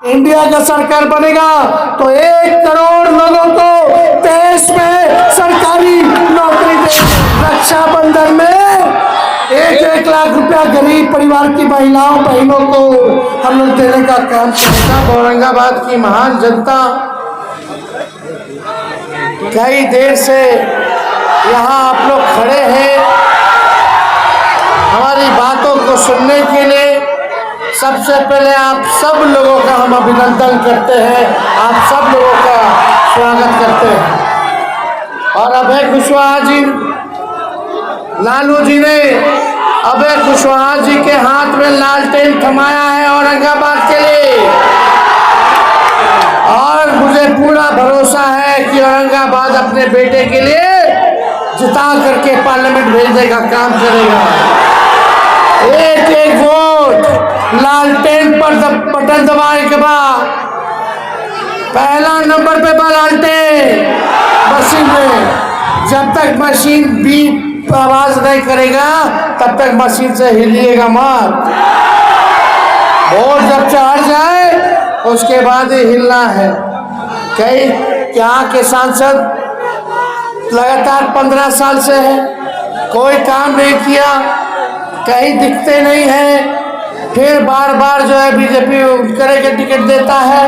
India का सरकार बनेगा तो 1 करोड़ लोगों को देश में सरकारी नौकरी देगी। रक्षाबंधन में 1-1 लाख रुपया गरीब परिवार की महिलाओं बहनों को हम लोग देने का काम करेगा। औरंगाबाद की महान जनता कई देर से यहाँ आप लोग खड़े हैं हमारी बातों को सुनने के लिए। सबसे पहले आप सब लोगों का हम अभिनंदन करते हैं, आप सब लोगों का स्वागत करते हैं। और अभय कुशवाहा जी, लालू जी ने अभय कुशवाहा जी के हाथ में लालटेन थमाया है औरंगाबाद के लिए, और मुझे पूरा भरोसा है कि औरंगाबाद अपने बेटे के लिए जिता करके पार्लियामेंट भेजने का काम करेगा। 1-1 वोट लालटेन पर बटन दबाने के बाद पहला नंबर पे लालटेन मशीन में, जब तक मशीन बीप आवाज नहीं करेगा तब तक मशीन से हिलिएगा मत। वोट जब चढ़ जाए उसके बाद ही हिलना है। कई यहाँ के सांसद लगातार 15 साल से है, कोई काम नहीं किया, कहीं दिखते नहीं है, फिर बार बार जो है बीजेपी करे के टिकट देता है,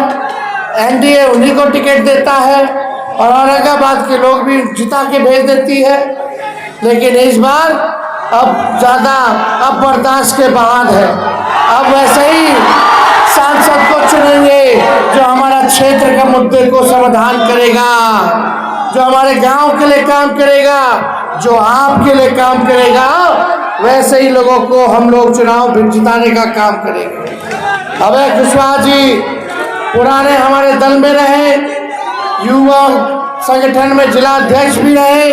एनडीए उन्हीं को टिकट देता है, और औरंगाबाद के लोग भी जिता के भेज देती है। लेकिन इस बार अब बर्दाश्त के बाहर है। अब वैसे ही सांसद को चुनेंगे जो हमारा क्षेत्र का मुद्दे को समाधान करेगा, जो हमारे गांव के लिए काम करेगा, जो आपके लिए काम करेगा। वैसे ही लोगों को हम लोग चुनाव जिताने का काम करेंगे। अभय कुशवाहा जी पुराने हमारे दल में रहे, युवा संगठन में जिला अध्यक्ष भी रहे,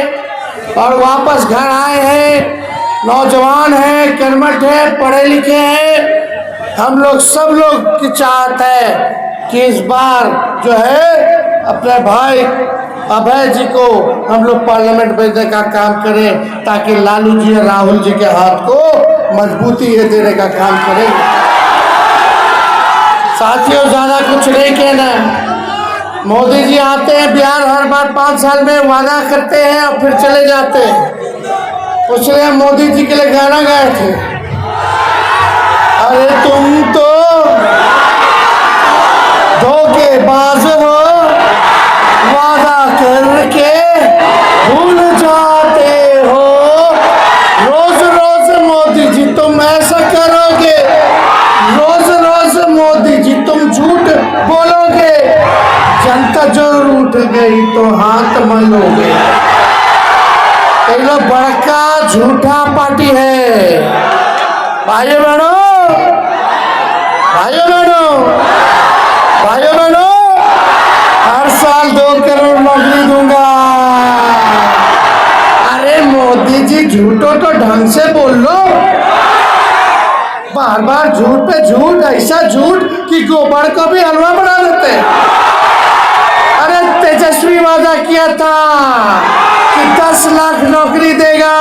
और वापस घर आए हैं, नौजवान हैं, कर्मठ हैं, पढ़े लिखे हैं। हम लोग सब लोग की चाहत है कि इस बार जो है अपने भाई अभय जी को हम लोग पार्लियामेंट भेजने का काम करें, ताकि लालू जी और राहुल जी के हाथ को मजबूती देने का काम करें। साथियों, ज्यादा कुछ नहीं कहना। मोदी जी आते हैं बिहार, हर बार 5 साल में वादा करते हैं और फिर चले जाते हैं। उसने मोदी जी के लिए गाना गाए थे, अरे तुम तो धोखेबाज हो, वादा करके भूल जाते हो। रोज रोज मोदी जी तुम ऐसा करोगे, रोज रोज मोदी जी तुम झूठ बोलोगे, जनता जरूर उठ गई तो हाथ मलोगे। ये लोग बड़का झूठा पार्टी है। भाइयों बहनों, भाइयों बहनों, भाइयों बहनों, हर साल 2 करोड़ नौकरी दूंगा। अरे मोदी जी, झूठो तो ढंग से बोल लो, बार बार झूठ पे झूठ, ऐसा झूठ कि गोबर को भी हलवा बना देते। अरे तेजस्वी वादा किया था कि 10 लाख नौकरी देगा,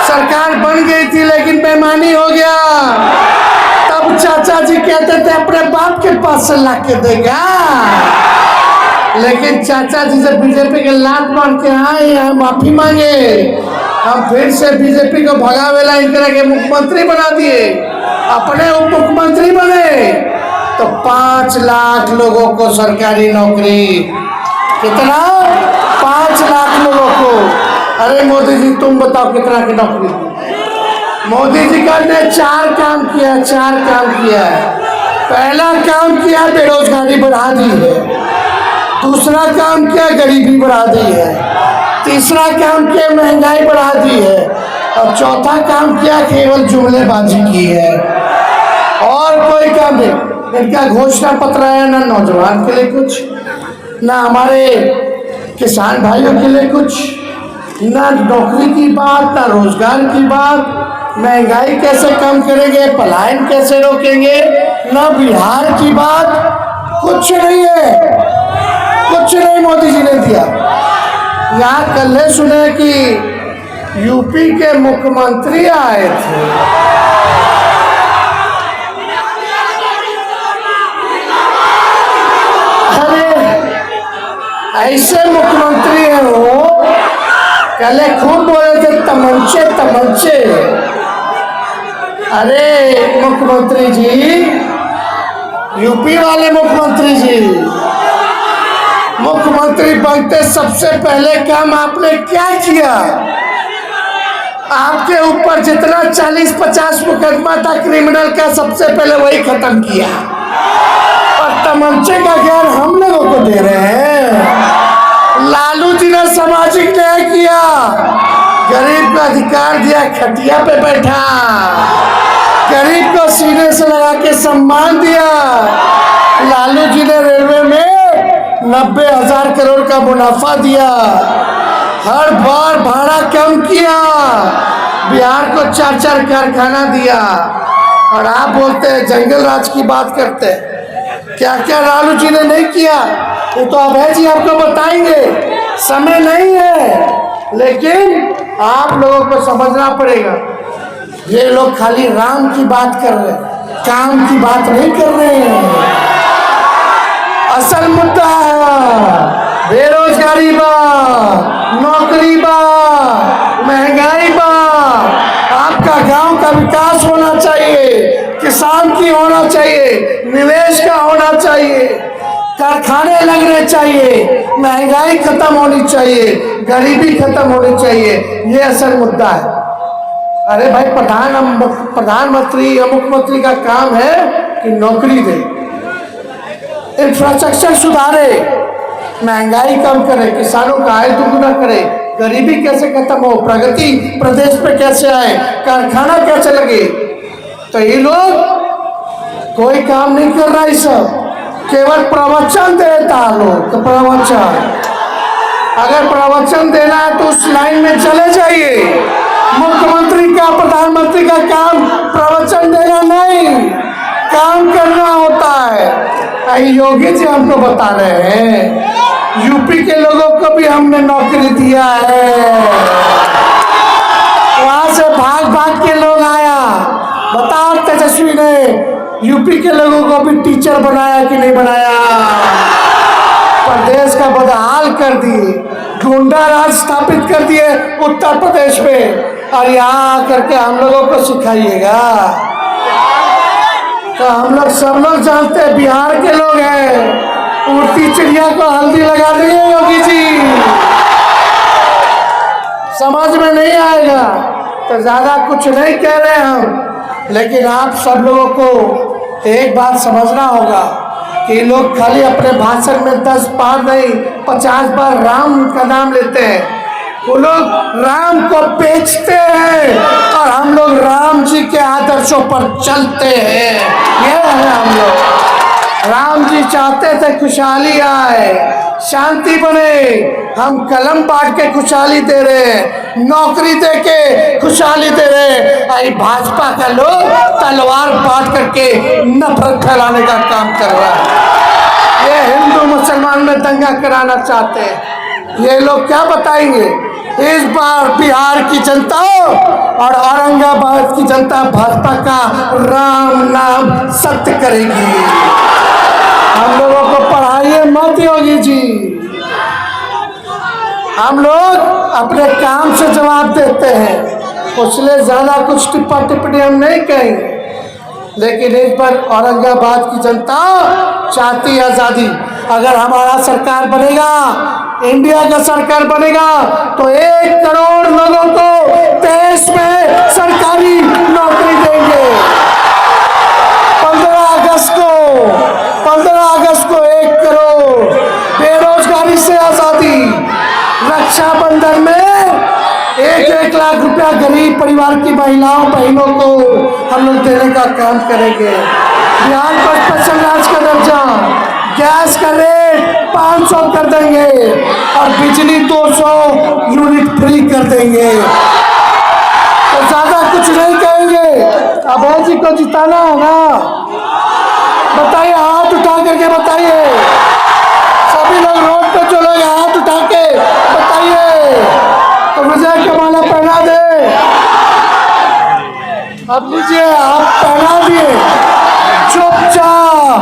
सरकार बन गई थी लेकिन बेईमानी हो गया। तब चाचा जी कहते थे अपने बाप के पास से ला के देगा, लेकिन चाचा जी से बीजेपी के लात मार के आए हैं, माफी मांगे, हम फिर से बीजेपी को भगावेला इनके के मुख्यमंत्री बना दिए, अपने उप मुख्यमंत्री बने, तो 5 लाख लोगों को सरकारी नौकरी। कितना? 5 लाख लोगों को। अरे मोदी जी तुम बताओ कितना की नौकरी? मोदी जी का ने 4 काम किया, 4 काम किया है। पहला काम किया बेरोजगारी बढ़ा दी है, दूसरा काम किया गरीबी बढ़ा दी है, तीसरा काम किया महंगाई बढ़ा दी है, और चौथा काम किया केवल जुमलेबाजी की है, और कोई काम नहीं। इनका घोषणा पत्र है, ना नौजवान के लिए कुछ, ना हमारे किसान भाइयों के लिए कुछ, ना नौकरी की बात, ना रोजगार की बात, महंगाई कैसे कम करेंगे, पलायन कैसे रोकेंगे, ना बिहार की बात, कुछ नहीं है, कुछ नहीं मोदी जी ने दिया। यहाँ कल सुने कि यूपी के मुख्यमंत्री आए थे, ऐसे मुख्यमंत्री है वो, पहले खूब बोले थे तमंचे तमंचे। अरे मुख्यमंत्री जी, यूपी वाले मुख्यमंत्री जी, मुख्यमंत्री बनते सबसे पहले काम आपने क्या किया? आपके ऊपर जितना 40-50 मुकदमा था क्रिमिनल का, सबसे पहले वही खत्म किया। और तमंचे का ज्ञान हम लोगों को दे रहे हैं। लालू जी ने सामाजिक न्याय किया, गरीब को अधिकार दिया, खटिया पे बैठा, गरीब को सीने से लगा के सम्मान दिया। लालू जी ने रेलवे में 90,000 करोड़ का मुनाफा दिया, हर बार भाड़ा कम किया, बिहार को 4-4 कारखाना दिया। और आप बोलते हैं जंगल राज की बात करते हैं। क्या क्या लालू जी ने नहीं किया वो तो अभय जी आपको बताएंगे, समय नहीं है। लेकिन आप लोगों को समझना पड़ेगा, ये लोग खाली राम की बात कर रहे हैं, काम की बात नहीं कर रहे हैं। असल मुद्दा है बेरोजगारी बा, नौकरी बा, महंगाई बा। आपका गांव का विकास होना चाहिए, किसान की होना चाहिए, निवेश का होना चाहिए, कारखाने लगने चाहिए, महंगाई खत्म होनी चाहिए, गरीबी खत्म होनी चाहिए। ये असल मुद्दा है। अरे भाई, प्रधानमंत्री या मुख्यमंत्री का काम है कि नौकरी दे, इंफ्रास्ट्रक्चर सुधारे, महंगाई कम करे, किसानों का आय दुगुना करे, गरीबी कैसे खत्म हो, प्रगति प्रदेश पे कैसे आए, कारखाना कैसे लगे। तो ये लोग कोई काम नहीं कर रहा है, सब केवल प्रवचन देता लोग। तो प्रवचन, अगर प्रवचन देना है तो उस लाइन में चले जाइए। मुख्यमंत्री का, प्रधानमंत्री का काम प्रवचन देना नहीं, काम करना होता है। योगी जी हमको बता रहे हैं, यूपी के लोगों को भी हमने नौकरी दिया है। वहां से भाग भाग के लोग आया। बताओ तेजस्वी ने यूपी के लोगों को भी टीचर बनाया कि नहीं बनाया? प्रदेश का बदहाल कर दिए, गुंडा राज स्थापित कर दिए उत्तर प्रदेश में। और यहाँ करके हम लोगों को सिखाइएगा? तो हम लोग सब लोग जानते हैं, बिहार के लोग हैं, उड़ती चिड़िया को हल्दी लगा देंगे योगी जी, समझ में नहीं आएगा। तो ज्यादा कुछ नहीं कह रहे हम, लेकिन आप सब लोगों को एक बात समझना होगा कि लोग खाली अपने भाषण में 10 बार नहीं 50 बार राम का नाम लेते हैं। वो लोग राम को बेचते हैं और हम लोग राम जी के आदर्शों पर चलते हैं। ये है हम लोग। राम जी चाहते थे खुशहाली आए, शांति बने, हम कलम बांट के खुशहाली दे रहे हैं, नौकरी दे के खुशहाली दे रहे हैं। आई भाजपा का लोग तलवार बांट करके नफरत फैलाने का काम कर रहा है। ये हिंदू मुसलमान में दंगा कराना चाहते हैं। ये लोग क्या बताएंगे? इस बार बिहार की जनता और औरंगाबाद की जनता भाजपा का राम नाम सत्य करेगी। हम लोगों को पढ़ाइए मत योगी जी, हम लोग अपने काम से जवाब देते हैं, उससे ज्यादा कुछ टिप्पा टिप्पणी हम नहीं कहेंगे। लेकिन इस पर औरंगाबाद की जनता चाहती है आजादी। अगर हमारा सरकार बनेगा, इंडिया का सरकार बनेगा, तो 1 करोड़ लोगों को देश में सरकारी नौकरी देंगे। 15 अगस्त को 1 करोड़, बेरोजगारी से आजादी, रक्षाबंधन में 1-1 लाख रुपया गरीब परिवार की महिलाओं बहनों को हम लोग देने का काम करेंगे। बिहार पर स्पेशल राज्य का दर्जा, गैस का रेट 500 कर देंगे और बिजली 200 यूनिट फ्री कर देंगे। तो ज्यादा कुछ नहीं कहेंगे। अभय जी को जिताना होगा, बताइए, हाथ उठा करके बताइए। सभी लोग रोड पे जो लोग हाथ उठा के बताइए, तो विजय का माला पहना दे। अब लीजिए, आप पहना दिए, चुपचाप